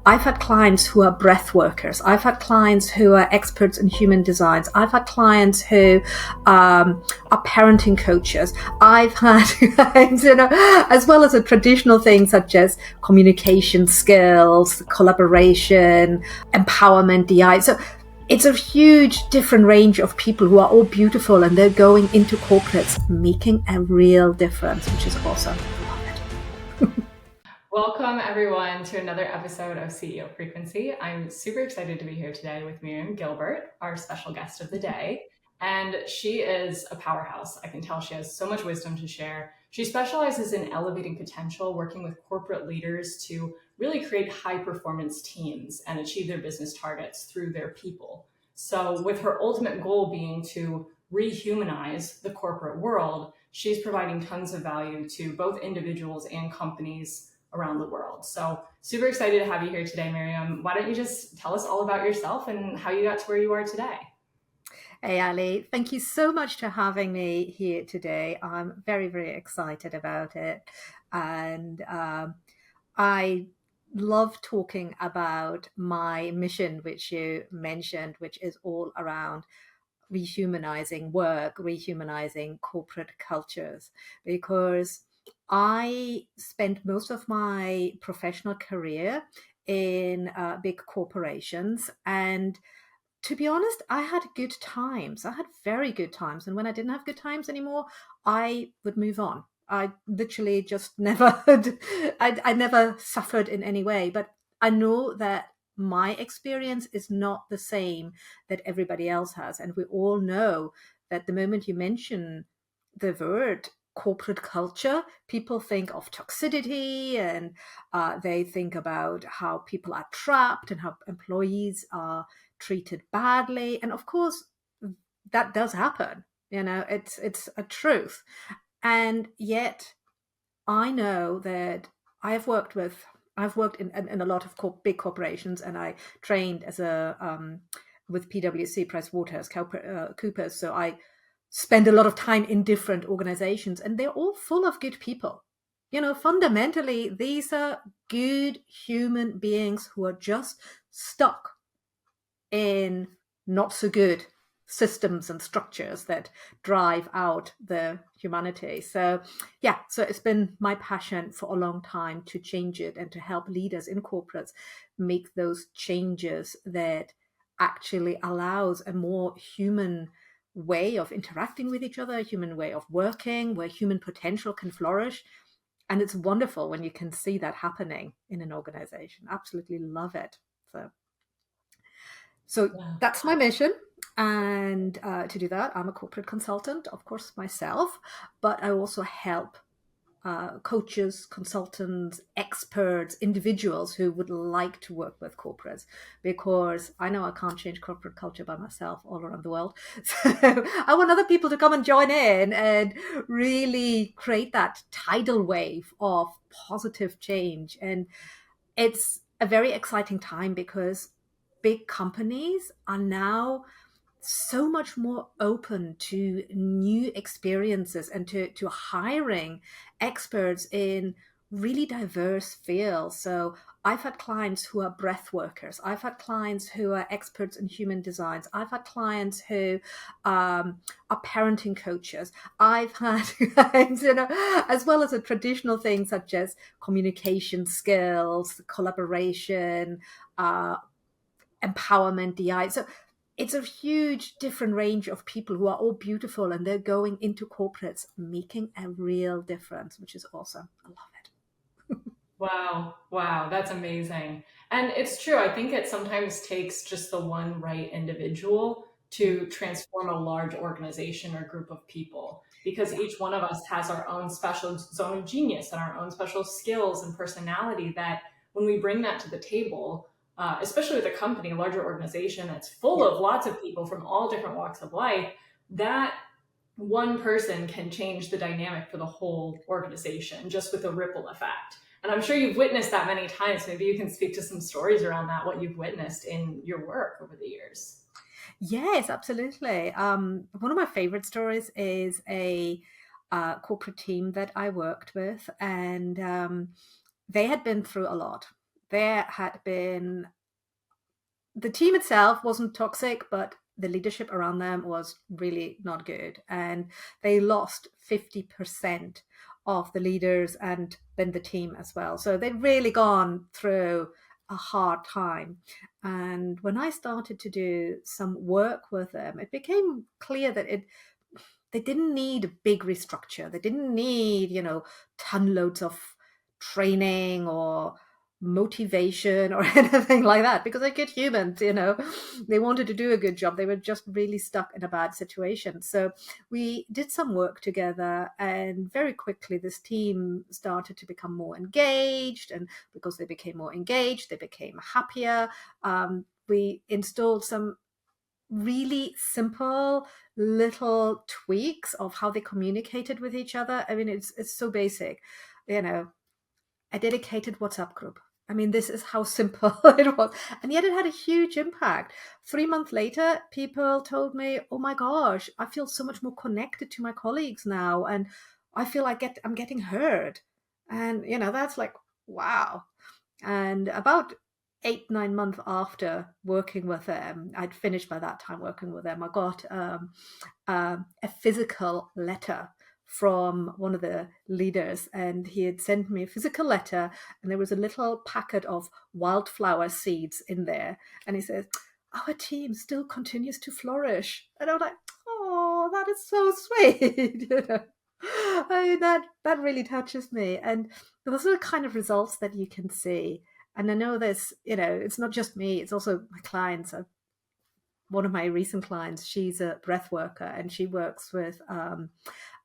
I've had clients who are breath workers. I've had clients who are experts in human designs. I've had clients who are parenting coaches. I've had clients, as well as the traditional things such as communication skills, collaboration, empowerment, DI. So it's a huge different range of people who are all beautiful, and they're going into corporates, making a real difference, which is awesome. Welcome, everyone, to another episode of CEO Frequency. I'm super excited to be here today with Miriam Gilbert, our special guest of the day. And she is a powerhouse. I can tell she has so much wisdom to share. She specializes in elevating potential, working with corporate leaders to really create high-performance teams and achieve their business targets through their people. So with her ultimate goal being to rehumanize the corporate world, she's providing tons of value to both individuals and companies around the world. So super excited to have you here today, Miriam. Why don't you just tell us all about yourself and how you got to where you are today? Hey, Ali, thank you so much for having me here today. I'm very, very excited about it. And I love talking about my mission, which you mentioned, which is all around rehumanizing work, rehumanizing corporate cultures, because I spent most of my professional career in big corporations. And to be honest, I had good times. I had very good times. And when I didn't have good times anymore, I would move on. I literally just never, I never suffered in any way. But I know that my experience is not the same that everybody else has. And we all know that the moment you mention the word corporate culture, people think of toxicity, and they think about how people are trapped and how employees are treated badly. And of course, that does happen. It's a truth. And yet, I know that I've worked in a lot of big corporations, and I trained as a with PwC, Coopers. So I spend a lot of time in different organizations, and they're all full of good people. Fundamentally, these are good human beings who are just stuck in not so good systems and structures that drive out the humanity. So it's been my passion for a long time to change it and to help leaders in corporates make those changes that actually allows a more human way of interacting with each other, a human way of working, where human potential can flourish. And it's wonderful when you can see that happening in an organization. Absolutely love it. So Yeah. that's my mission. And to do that, I'm a corporate consultant, of course, myself, but I also help coaches, consultants, experts, individuals who would like to work with corporates, because I know I can't change corporate culture by myself all around the world. So I want other people to come and join in and really create that tidal wave of positive change. And it's a very exciting time because big companies are now so much more open to new experiences and to hiring experts in really diverse fields. So I've had clients who are breath workers. I've had clients who are experts in human designs. I've had clients who are parenting coaches. I've had clients, as well as the traditional things such as communication skills, collaboration, empowerment, DI. So it's a huge different range of people who are all beautiful, and they're going into corporates, making a real difference, which is awesome. I love it. Wow, that's amazing. And it's true. I think it sometimes takes just the one right individual to transform a large organization or group of people, because Yeah. each one of us has our own special zone of genius and our own special skills and personality that when we bring that to the table, especially with a company, a larger organization that's full Yeah. of lots of people from all different walks of life, that one person can change the dynamic for the whole organization just with a ripple effect. And I'm sure you've witnessed that many times. Maybe you can speak to some stories around that, what you've witnessed in your work over the years. Yes, absolutely. One of my favorite stories is a corporate team that I worked with, and they had been through a lot. there had been, the team itself wasn't toxic, but the leadership around them was really not good. And they lost 50% of the leaders and then the team as well. So they'd really gone through a hard time. And when I started to do some work with them, it became clear that they didn't need a big restructure. They didn't need, ton loads of training or motivation or anything like that, because they're good humans. They wanted to do a good job. They were just really stuck in a bad situation. So we did some work together, and very quickly this team started to become more engaged, and because they became more engaged, they became happier. We installed some really simple little tweaks of how they communicated with each other. I mean, it's so basic, you know, a dedicated WhatsApp group. I mean, this is how simple it was. And yet it had a huge impact. 3 months later, people told me, oh my gosh, I feel so much more connected to my colleagues now. And I feel like I'm getting heard. And, that's like, wow. And about 8, 9 months after working with them, I'd finished by that time working with them, I got a physical letter from one of the leaders, and he had sent me a physical letter, and there was a little packet of wildflower seeds in there, and he says, our team still continues to flourish. And I was like, oh, that is so sweet. I mean, that really touches me. And those are the kind of results that you can see. And I know this, it's not just me, it's also my clients. One of my recent clients, she's a breath worker, and she works with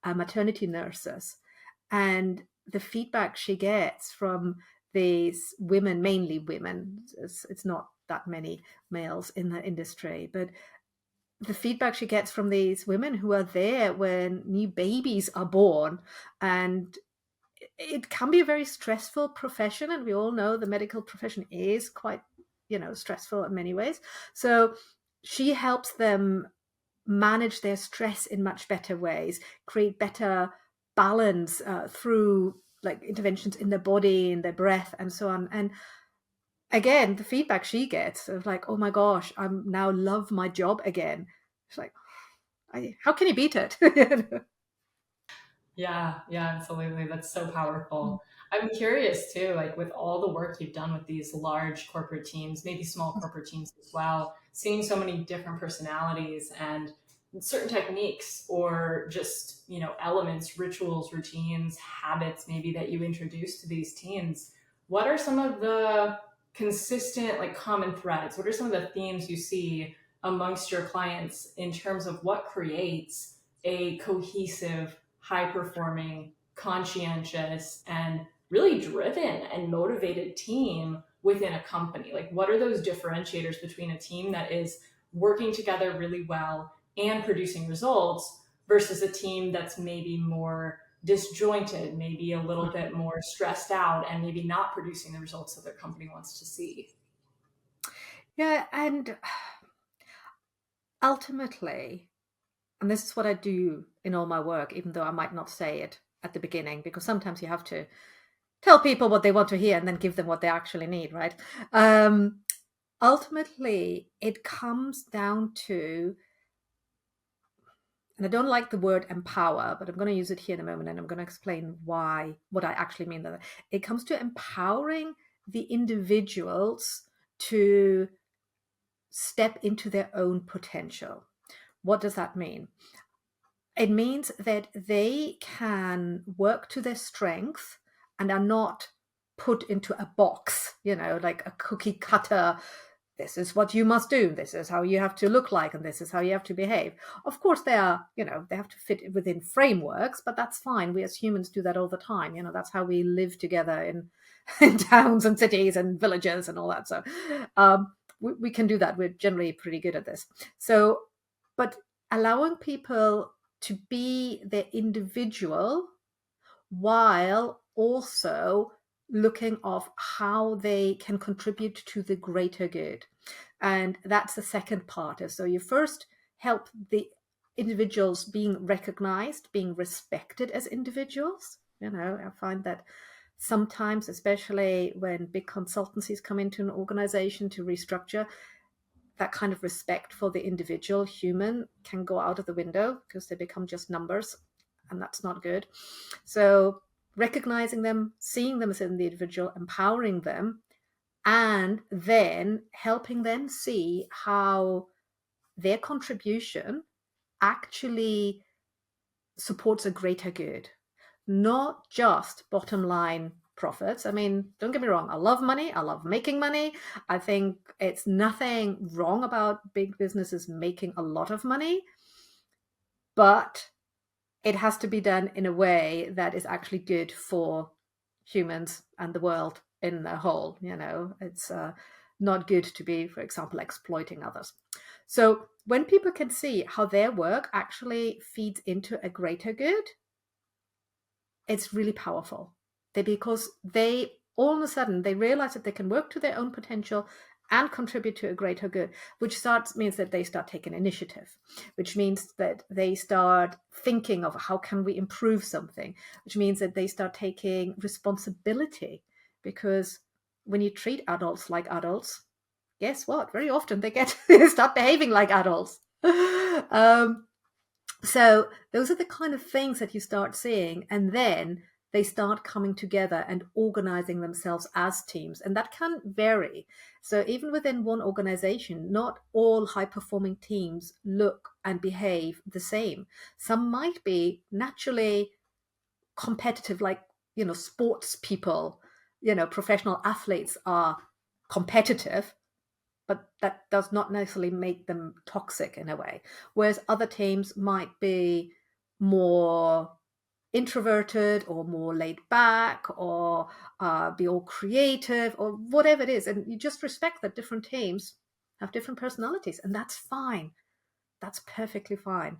maternity nurses. And the feedback she gets from these women, mainly women, it's not that many males in the industry, but the feedback she gets from these women who are there when new babies are born, and it can be a very stressful profession, and we all know the medical profession is quite, stressful in many ways. So she helps them manage their stress in much better ways, create better balance through like interventions in their body, in their breath, and so on. And again, the feedback she gets of like, oh my gosh, I now love my job again. It's like, how can you beat it? Yeah, yeah, absolutely. That's so powerful. I'm curious too, like with all the work you've done with these large corporate teams, maybe small corporate teams as well, seeing so many different personalities and certain techniques or just, elements, rituals, routines, habits maybe that you introduce to these teams. What are some of the consistent, like common threads? What are some of the themes you see amongst your clients in terms of what creates a cohesive, high performing, conscientious, and really driven and motivated team within a company? Like, what are those differentiators between a team that is working together really well and producing results versus a team that's maybe more disjointed, maybe a little bit more stressed out, and maybe not producing the results that their company wants to see? Yeah, and ultimately, and this is what I do in all my work, even though I might not say it at the beginning, because sometimes you have to tell people what they want to hear and then give them what they actually need, right? Um, Ultimately, it comes down to, and I don't like the word empower, but I'm going to use it here in a moment, and I'm going to explain why, what I actually mean by that. It comes to empowering the individuals to step into their own potential. What does that mean? It means that they can work to their strength and are not put into a box, like a cookie cutter. This is what you must do. This is how you have to look like, and this is how you have to behave. Of course, they have to fit within frameworks, but that's fine. We as humans do that all the time. That's how we live together in, in towns and cities and villages and all that. So we can do that. We're generally pretty good at this. So, but allowing people to be their individual while also looking of how they can contribute to the greater good. And that's the second part. So you first help the individuals being recognized, being respected as individuals. I find that Sometimes, especially when big consultancies come into an organization to restructure, that kind of respect for the individual human can go out of the window because they become just numbers, and that's not good. So recognizing them, seeing them as an individual, empowering them, and then helping them see how their contribution actually supports a greater good, not just bottom line profits. I mean, don't get me wrong, I love money, I love making money. I think it's nothing wrong about big businesses making a lot of money, but it has to be done in a way that is actually good for humans and the world in the whole. It's not good to be, for example, exploiting others. So when people can see how their work actually feeds into a greater good, it's really powerful. Because they all of a sudden they realize that they can work to their own potential and contribute to a greater good, which means that they start taking initiative, which means that they start thinking of how can we improve something, which means that they start taking responsibility. Because when you treat adults like adults, guess what? Very often they start behaving like adults. um, so those are the kind of things that you start seeing, and then they start coming together and organizing themselves as teams, and that can vary. So even within one organization, not all high performing teams look and behave the same. Some might be naturally competitive, like, sports people, professional athletes are competitive, but that does not necessarily make them toxic in a way. Whereas other teams might be more introverted or more laid back, or be all creative, or whatever it is. And you just respect that different teams have different personalities, and that's fine. That's perfectly fine.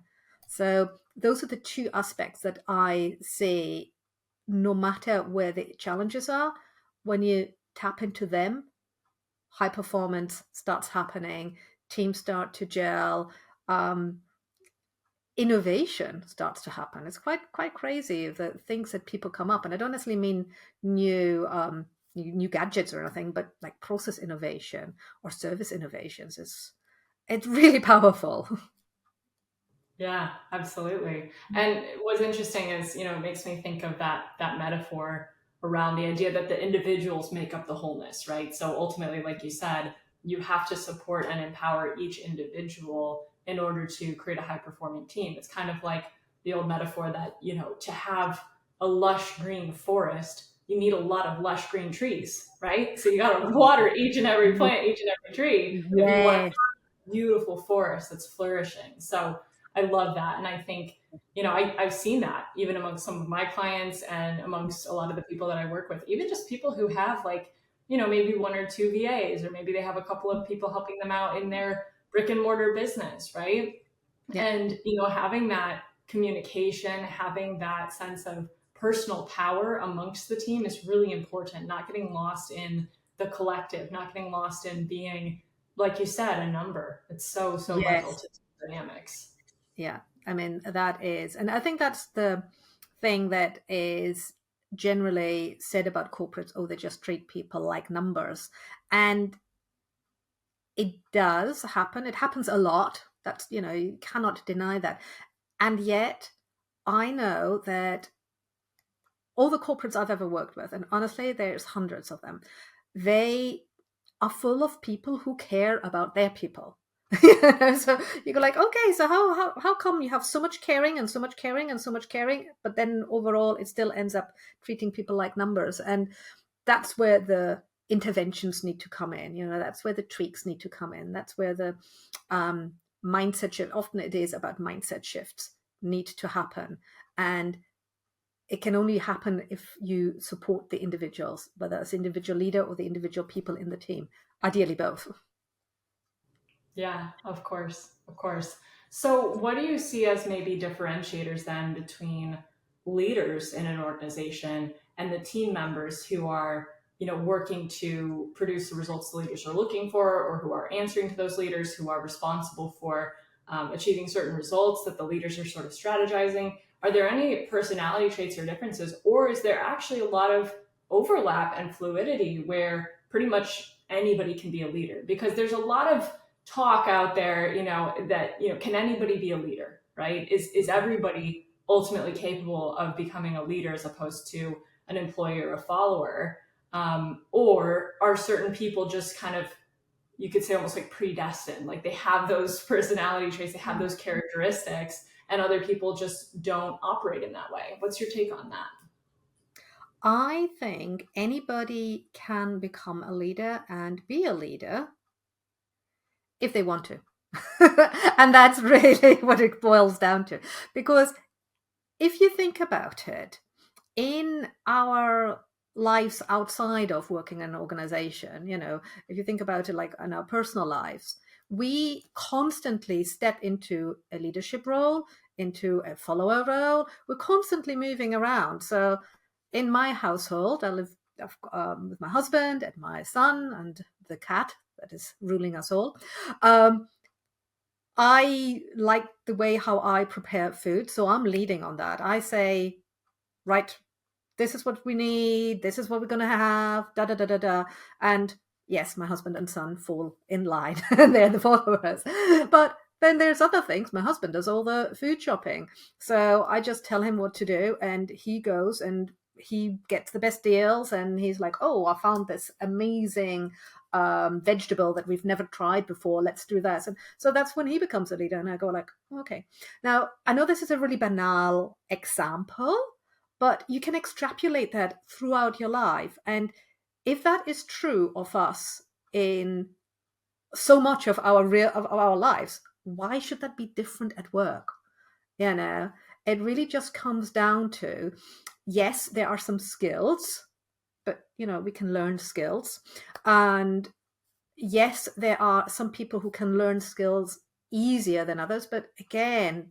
So those are the two aspects that I see, no matter where the challenges are. When you tap into them, high performance starts happening, teams start to gel, um, innovation starts to happen. It's quite crazy the things that people come up, and I don't necessarily mean new gadgets or anything, but like process innovation or service innovations is it's really powerful. Yeah, absolutely. And what's interesting is, it makes me think of that metaphor around the idea that the individuals make up the wholeness, right? So ultimately, like you said, you have to support and empower each individual in order to create a high performing team. It's kind of like the old metaphor that, to have a lush green forest, you need a lot of lush green trees, right? So you got to water each and every plant, each and every tree if you want Yes. beautiful forest that's flourishing. So I love that. And I think, I've seen that even amongst some of my clients and amongst a lot of the people that I work with, even just people who have like, maybe one or two VAs, or maybe they have a couple of people helping them out in their brick and mortar business, right? Yeah. And, having that communication, having that sense of personal power amongst the team is really important. Not getting lost in the collective, not getting lost in being, like you said, a number. It's so, so vital Yes. to dynamics. Yeah. I mean, that is, and I think that's the thing that is generally said about corporates. Oh, they just treat people like numbers. And it does happen. It happens a lot. That's, you cannot deny that. And yet, I know that all the corporates I've ever worked with, and honestly, there's hundreds of them, they are full of people who care about their people. So you go like, okay, so how come you have so much caring and so much caring and so much caring, but then overall it still ends up treating people like numbers? And that's where the interventions need to come in. That's where the tweaks need to come in. That's where the mindset shift, often it is about mindset shifts, need to happen. And it can only happen if you support the individuals, whether it's individual leader or the individual people in the team, ideally both. Yeah, of course, of course. So, what do you see as maybe differentiators then between leaders in an organization and the team members who are, working to produce the results the leaders are looking for, or who are answering to those leaders, who are responsible for achieving certain results that the leaders are sort of strategizing? Are there any personality traits or differences, or is there actually a lot of overlap and fluidity where pretty much anybody can be a leader, because there's a lot of talk out there, that, can anybody be a leader, right? Is everybody ultimately capable of becoming a leader as opposed to an employee or a follower? Or are certain people just kind of, you could say, almost like predestined, like they have those personality traits, they have those characteristics, and other people just don't operate in that way? What's your take on that? I think anybody can become a leader and be a leader if they want to. And that's really what it boils down to. Because if you think about it, in our lives outside of working in an organization, if you think about it like in our personal lives, we constantly step into a leadership role, into a follower role. We're constantly moving around. So in my household, I live with my husband and my son and the cat that is ruling us all. I like the way how I prepare food, so I'm leading on that. I say, right, this is what we need, this is what we're going to have, da da da da da. And yes, my husband and son fall in line and they're the followers. But then there's other things. My husband does all the food shopping. So I just tell him what to do and he goes and he gets the best deals and he's like, oh, I found this amazing vegetable that we've never tried before. Let's do that. And so that's when he becomes a leader. And I go like, okay. Now, I know this is a really banal example, but you can extrapolate that throughout your life. And if that is true of us in so much of our lives, why should that be different at work? It really just comes down to, yes, there are some skills, but we can learn skills. And yes, there are some people who can learn skills easier than others, but again,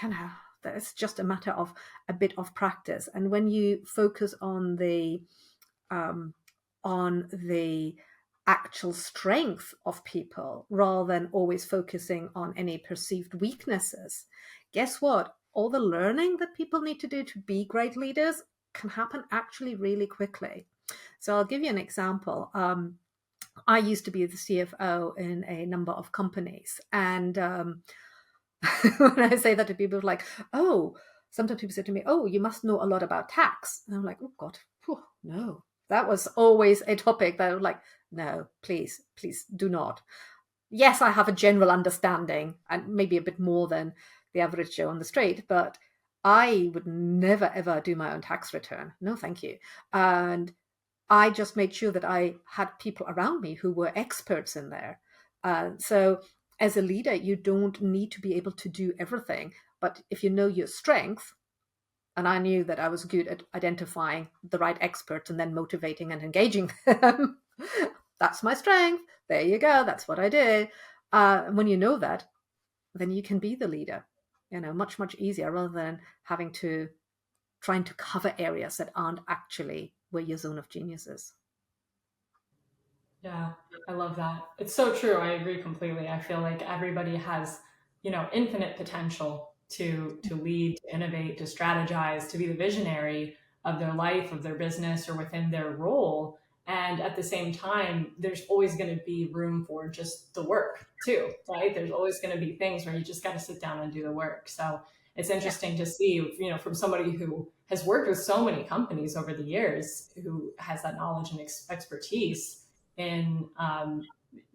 you know that's just a matter of a bit of practice. And when you focus um, on the actual strength of people rather than always focusing on any perceived weaknesses, guess what? All the learning that people need to do to be great leaders can happen actually really quickly. So I'll give you an example. I used to be the CFO in a number of companies, and when I say that to people, like, oh, sometimes people say to me, oh, you must know a lot about tax. And I'm like, oh, God, whew, no. That was always a topic that I was like, no, please, please do not. Yes, I have a general understanding and maybe a bit more than the average Joe on the street, but I would never, ever do my own tax return. No, thank you. And I just made sure that I had people around me who were experts in there. So as a leader, you don't need to be able to do everything. But if you know your strength, and I knew that I was good at identifying the right experts and then motivating and engaging them, that's my strength. There you go. That's what I did. When you know that, then you can be the leader, much, much easier rather than having to trying to cover areas that aren't actually where your zone of genius is. Yeah, I love that. It's so true. I agree completely. I feel like everybody has, infinite potential to lead, to innovate, to strategize, to be the visionary of their life, of their business, or within their role. And at the same time, there's always going to be room for just the work too, right? There's always going to be things where you just got to sit down and do the work. So it's Yeah. interesting to see, from somebody who has worked with so many companies over the years, who has that knowledge and expertise in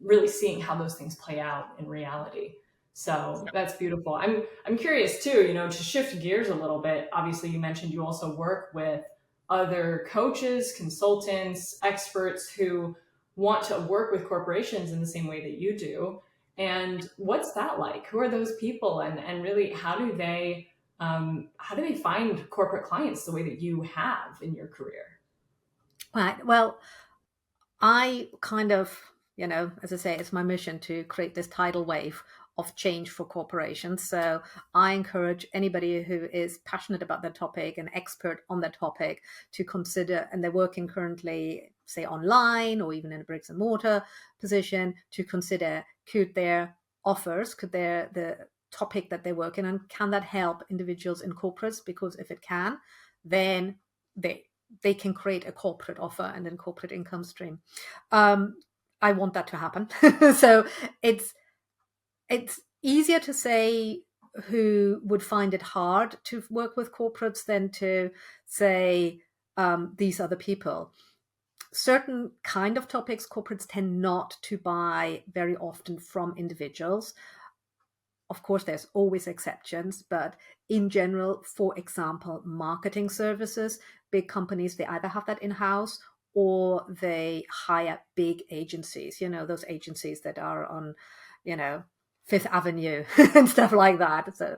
really seeing how those things play out in reality. So that's beautiful. I'm curious too, to shift gears a little bit. Obviously, you mentioned you also work with other coaches, consultants, experts who want to work with corporations in the same way that you do. And what's that like? Who are those people, and really how do they find corporate clients the way that you have in your career? Right. Well, I kind of, as I say, it's my mission to create this tidal wave of change for corporations. So I encourage anybody who is passionate about the topic, an expert on the topic, to consider, and they're working currently, say, online or even in a bricks and mortar position, to consider could their offers, could the topic that they work in, and can that help individuals in corporates? Because if it can, then they they can create a corporate offer and then corporate income stream. I want that to happen. So it's easier to say who would find it hard to work with corporates than to say these are the people. Certain kind of topics corporates tend not to buy very often from individuals. Of course, there's always exceptions, but in general, for example, marketing services, big companies, they either have that in-house or they hire big agencies, those agencies that are on, Fifth Avenue and stuff like that. So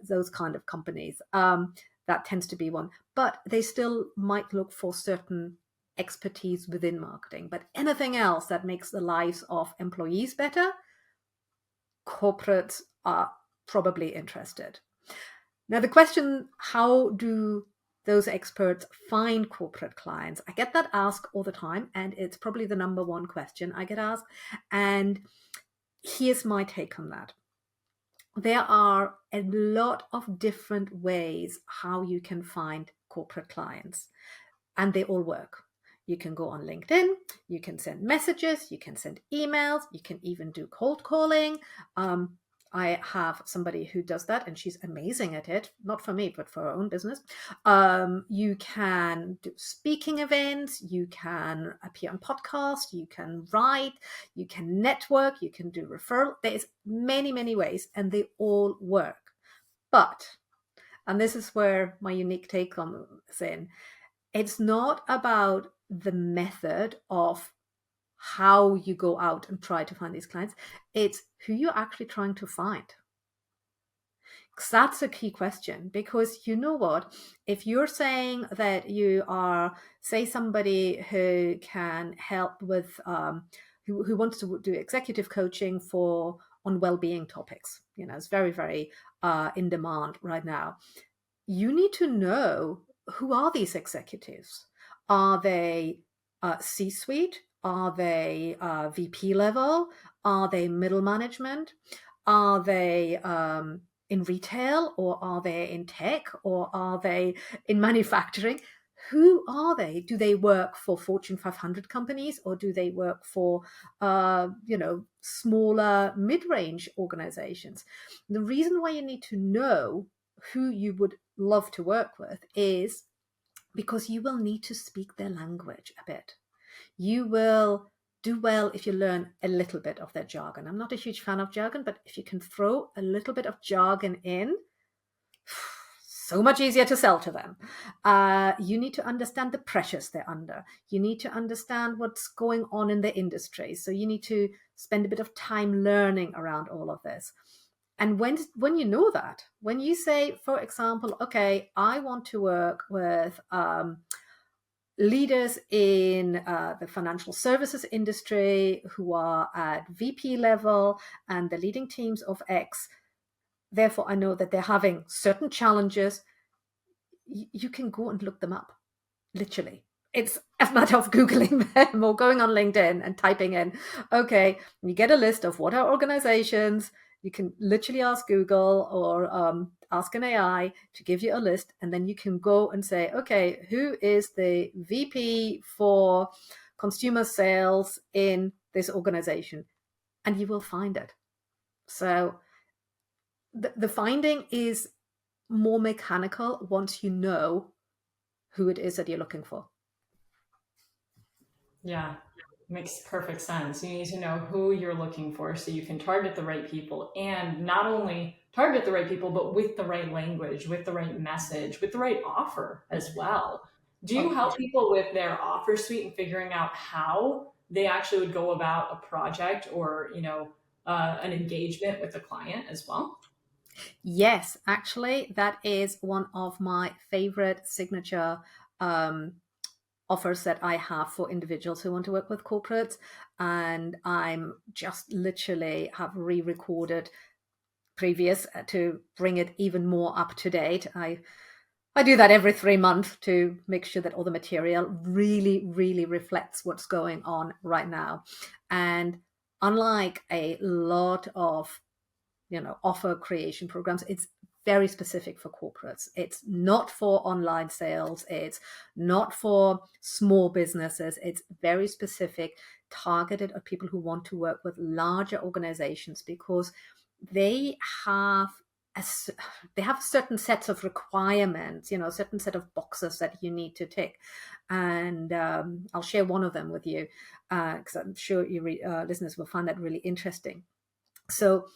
those kind of companies, that tends to be one. But they still might look for certain expertise within marketing. But anything else that makes the lives of employees better, corporates are probably interested. Now, the question, how do those experts find corporate clients? I get that asked all the time, and it's probably the number one question I get asked. And here's my take on that. There are a lot of different ways how you can find corporate clients, and they all work. You can go on LinkedIn, you can send messages, you can send emails, you can even do cold calling. I have somebody who does that, and she's amazing at it. Not for me, but for her own business. You can do speaking events, you can appear on podcasts, you can write, you can network, you can do referral. There's many, many ways, and they all work. But, and this is where my unique take comes in, it's not about the method of how you go out and try to find these clients. It's who you're actually trying to find. Because that's a key question. Because you know what? If you're saying that you are, say, somebody who can help with, who wants to do executive coaching on well-being topics, it's very, very in demand right now. You need to know, who are these executives? Are they C-suite? Are they VP level? Are they middle management? Are they in retail, or are they in tech, or are they in manufacturing? Who are they? Do they work for Fortune 500 companies, or do they work for smaller mid-range organizations? The reason why you need to know who you would love to work with is because you will need to speak their language a bit. You will do well if you learn a little bit of their jargon. I'm not a huge fan of jargon, but if you can throw a little bit of jargon in, so much easier to sell to them. You need to understand the pressures they're under. You need to understand what's going on in the industry. So you need to spend a bit of time learning around all of this. And when you know that, when you say, for example, okay, I want to work with leaders in the financial services industry who are at VP level and the leading teams of X, therefore I know that they're having certain challenges, you can go and look them up, literally. It's a matter of Googling them or going on LinkedIn and typing in, okay, you get a list of what are organizations. You can literally ask Google or ask an AI to give you a list, and then you can go and say, okay, who is the VP for consumer sales in this organization? And you will find it. So the finding is more mechanical once you know who it is that you're looking for. Yeah, makes perfect sense. You need to know who you're looking for so you can target the right people, and not only target the right people, but with the right language, with the right message, with the right offer as well. Do you Oh, help people with their offer suite and figuring out how they actually would go about a project or, an engagement with a client as well? yes, actually, that is one of my favorite signature offers that I have for individuals who want to work with corporates. And I'm just literally have re-recorded previous to bring it even more up to date. I do that every 3 months to make sure that all the material really, really reflects what's going on right now. And unlike a lot of offer creation programs, it's very specific for corporates. It's not for online sales. It's not for small businesses. It's very specific, targeted at people who want to work with larger organizations, because they have they have certain sets of requirements, a certain set of boxes that you need to tick. And I'll share one of them with you, because I'm sure your listeners will find that really interesting. So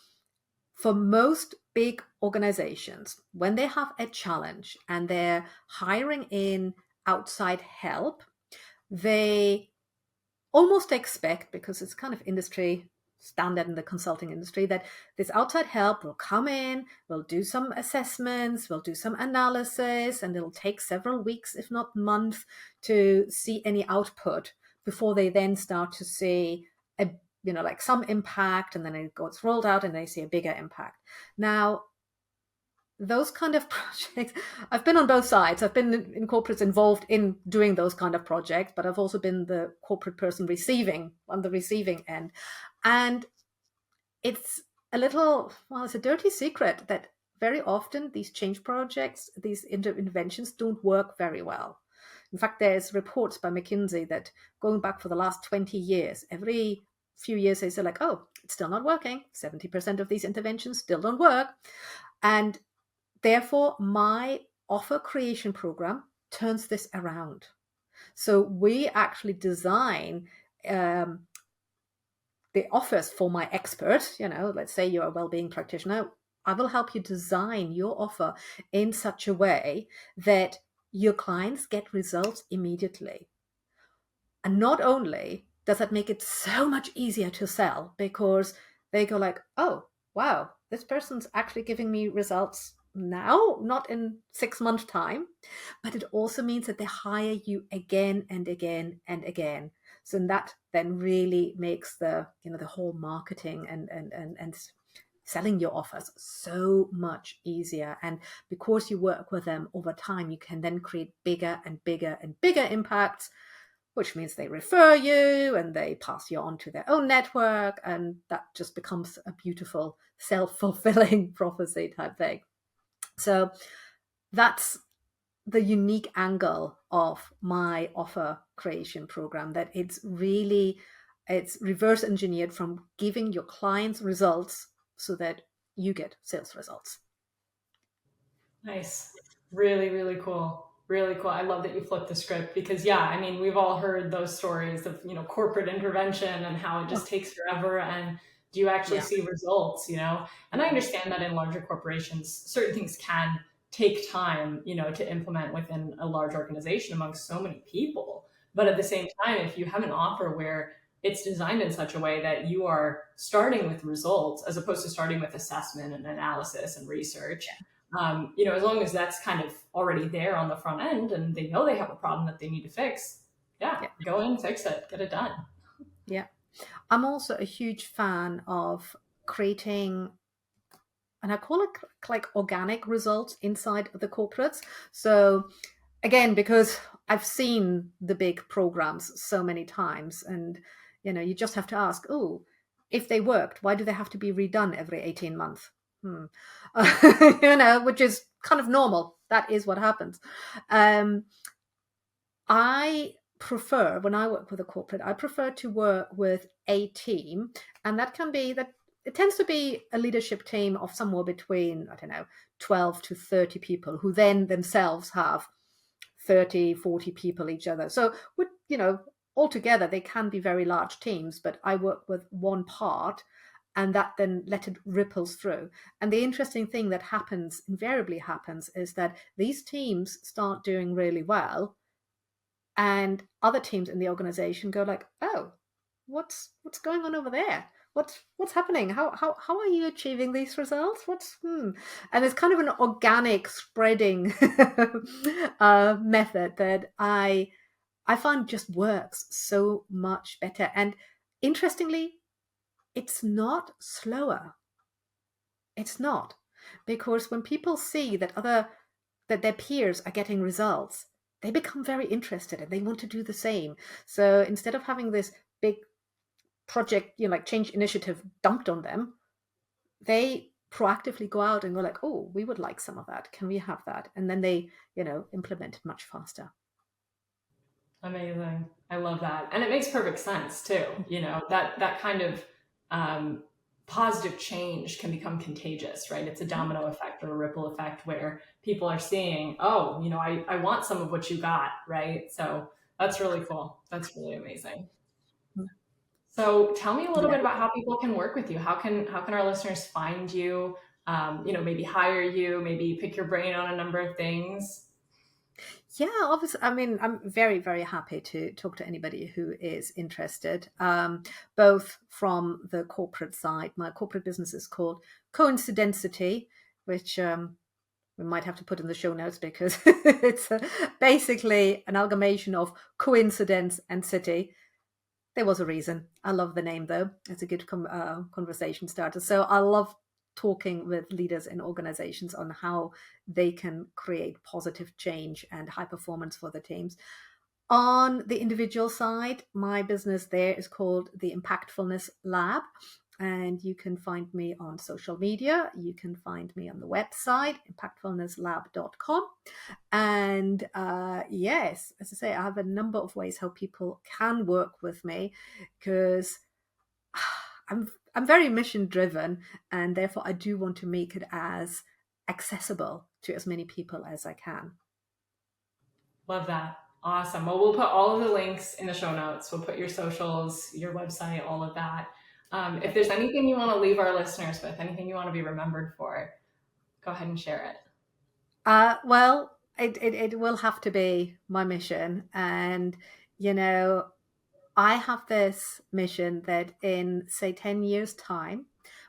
for most big organizations, when they have a challenge and they're hiring in outside help, they almost expect, because it's kind of industry standard in the consulting industry, that this outside help will come in, will do some assessments, will do some analysis, and it'll take several weeks, if not months, to see any output before they then start to see a like some impact, and then it gets rolled out and they see a bigger impact. Now, those kind of projects, I've been on both sides. I've been in corporates involved in doing those kind of projects, but I've also been the corporate person on the receiving end. And it's it's a dirty secret that very often these change projects, these interventions don't work very well. In fact, there's reports by McKinsey that going back for the last 20 years, every few years they say like, oh, it's still not working. 70% of these interventions still don't work. And therefore, my offer creation program turns this around. So we actually design the offers for my expert. Let's say you're a well-being practitioner. I will help you design your offer in such a way that your clients get results immediately. And not only does that make it so much easier to sell, because they go like, oh, wow, this person's actually giving me results now, not in 6 months time, but it also means that they hire you again and again and again. So that then really makes the whole marketing and selling your offers so much easier. And because you work with them over time, you can then create bigger and bigger and bigger impacts, which means they refer you and they pass you on to their own network. And that just becomes a beautiful self-fulfilling prophecy type thing. So that's the unique angle of my offer creation program, that it's reverse engineered from giving your clients results so that you get sales results. Nice. Really, really cool. Really cool. I love that you flipped the script because, yeah, I mean, we've all heard those stories of, corporate intervention and how it just Oh, takes forever. And do you actually yeah, see results? And I understand that in larger corporations, certain things can take time, to implement within a large organization amongst so many people. But at the same time, if you have an offer where it's designed in such a way that you are starting with results as opposed to starting with assessment and analysis and research, as long as that's kind of already there on the front end and they know they have a problem that they need to fix, yeah, yeah, go in, fix it, get it done. yeah. I'm also a huge fan of creating, and I call it like organic results inside of the corporates. So again, because I've seen the big programs so many times, and you just have to ask, oh, if they worked, why do they have to be redone every 18 months? Which is kind of normal. That is what happens. I prefer, when I work with a corporate, I prefer to work with a team, and that can be that it tends to be a leadership team of somewhere between, I don't know, 12 to 30 people, who then themselves have 30, 40 people each other. So with, altogether they can be very large teams, but I work with one part, and that then let it ripples through. And the interesting thing that invariably happens, is that these teams start doing really well, and other teams in the organization go like, oh, what's going on over there? What's happening? How are you achieving these results? And it's kind of an organic spreading method that I find just works so much better. And interestingly, it's not slower. It's not, because when people see that their peers are getting results, they become very interested and they want to do the same. So instead of having this big project, like change initiative dumped on them, they proactively go out and go like, oh, we would like some of that. Can we have that? And then they, implement it much faster. Amazing. I love that. And it makes perfect sense too. You know, that kind of um, positive change can become contagious, right? It's a domino effect or a ripple effect where people are seeing, oh, you know, I want some of what you got, right? So that's really cool. That's really amazing. So tell me a little Yeah. bit about how people can work with you. How can our listeners find you? You know, maybe hire you, maybe pick your brain on a number of things. Yeah, obviously. I mean, I'm very, very happy to talk to anybody who is interested, both from the corporate side. My corporate business is called Coincidentity, which we might have to put in the show notes because it's basically an amalgamation of coincidence and city. There was a reason. I love the name though. It's a good conversation starter. So I love talking with leaders in organizations on how they can create positive change and high performance for the teams. On the individual side, my business there is called the Impactfulness Lab. And you can find me on social media. You can find me on the website, impactfulnesslab.com. And yes, as I say, I have a number of ways how people can work with me because I'm very mission driven, and therefore I do want to make it as accessible to as many people as I can. Love that. Awesome. Well, we'll put all of the links in the show notes. We'll put your socials, your website, all of that. If there's anything you want to leave our listeners with, anything you want to be remembered for, go ahead and share it. Well, it will have to be my mission. And, you know, I have this mission that in, say, 10 years' time,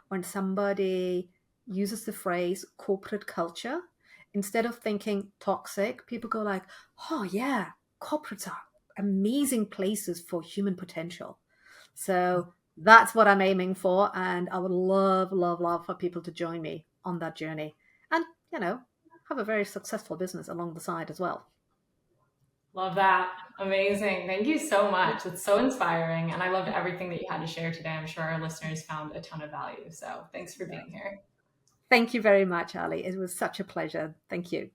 when somebody uses the phrase corporate culture, instead of thinking toxic, people go like, oh, yeah, corporates are amazing places for human potential. So that's what I'm aiming for. And I would love, love, love for people to join me on that journey and, have a very successful business along the side as well. Love that. Amazing. Thank you so much. It's so inspiring. And I loved everything that you had to share today. I'm sure our listeners found a ton of value. So thanks for being here. Thank you very much, Ali. It was such a pleasure. Thank you.